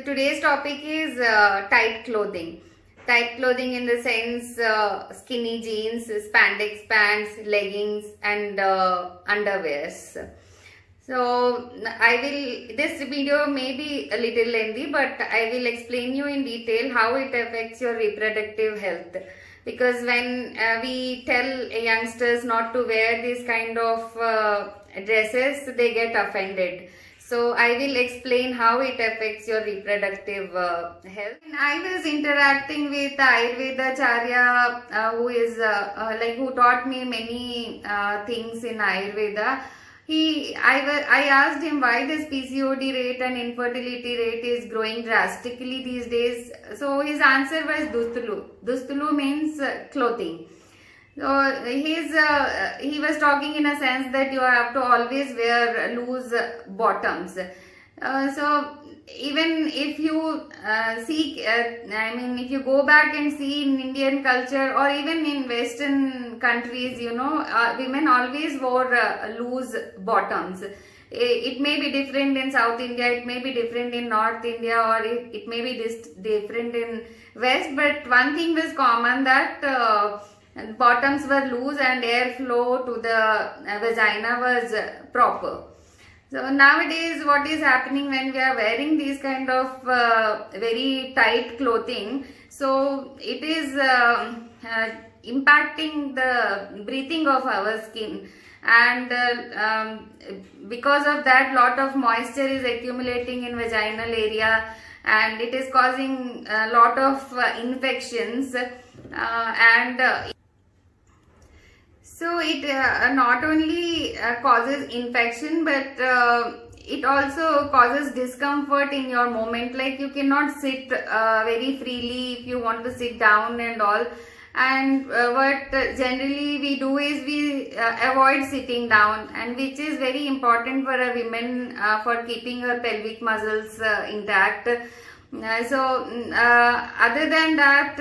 today's topic is tight clothing. Tight clothing in the sense skinny jeans, spandex pants, leggings and underwears. So this video may be a little lengthy, but I will explain you in detail how it affects your reproductive health. Because when we tell youngsters not to wear these kind of dresses, they get offended. So I will explain how it affects your reproductive health. I was interacting with Ayurveda Charya who taught me many things in Ayurveda. I asked him why this PCOD rate and infertility rate is growing drastically these days. So his answer was Dustulu. Dustulu means clothing. So he was talking in a sense that you have to always wear loose bottoms. So even if you if you go back and see in Indian culture or even in Western countries, women always wore loose bottoms. It may be different in South India, it may be different in North India, or it may be different in West. But one thing was common, that bottoms were loose and airflow to the vagina was proper. So nowadays what is happening when we are wearing these kind of very tight clothing, so it is impacting the breathing of our skin, and because of that lot of moisture is accumulating in vaginal area and it is causing a lot of infections so it not only causes infection, but it also causes discomfort in your movement. Like you cannot sit very freely if you want to sit down and all. And what generally we do is we avoid sitting down, and which is very important for a woman for keeping her pelvic muscles intact. Other than that,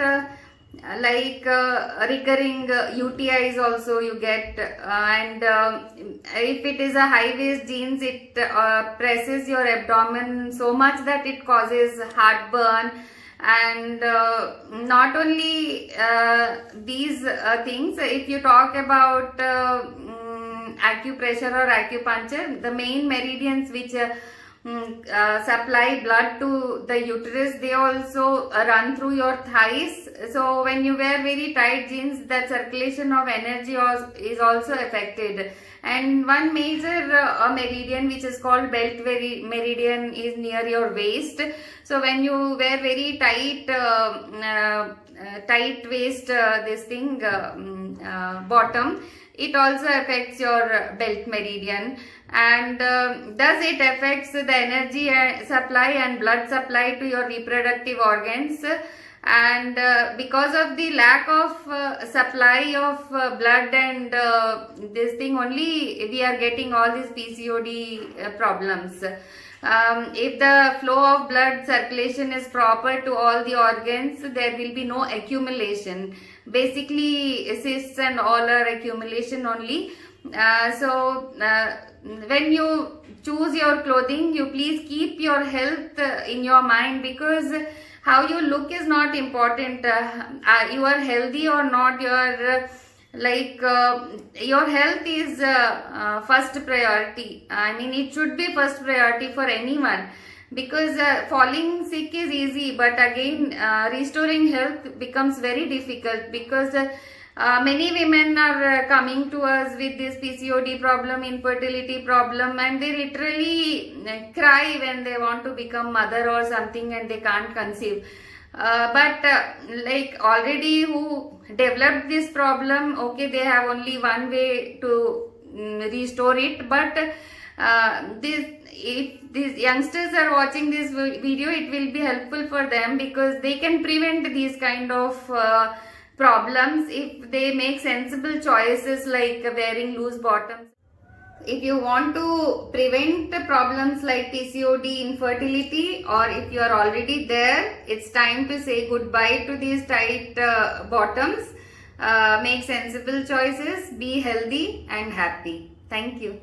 recurring UTIs also you get, and if it is a high waist jeans, it presses your abdomen so much that it causes heartburn. And not only these things, if you talk about acupressure or acupuncture, the main meridians which supply blood to the uterus, they also run through your thighs. So when you wear very tight jeans, that circulation of energy is also affected. And one major meridian which is called belt meridian is near your waist. So when you wear very tight waist bottom, it also affects your belt meridian, and thus it affects the energy supply and blood supply to your reproductive organs. And because of the lack of supply of blood and only we are getting all these PCOD problems. If the flow of blood circulation is proper to all the organs, there will be no accumulation. Basically cysts and all are accumulation only. When you choose your clothing, you please keep your health in your mind, because how you look is not important. You are healthy or not, your health is first priority. It should be first priority for anyone, because falling sick is easy, but again restoring health becomes very difficult, because many women are coming to us with this PCOD problem, infertility problem, and they literally cry when they want to become mother or something and they can't conceive. Already who developed this problem, okay, they have only one way to restore it. But if these youngsters are watching this video, it will be helpful for them, because they can prevent these kind of problems if they make sensible choices like wearing loose bottoms. If you want to prevent problems like PCOD, infertility, or if you are already there, it's time to say goodbye to these tight bottoms. Make sensible choices, be healthy and happy. Thank you.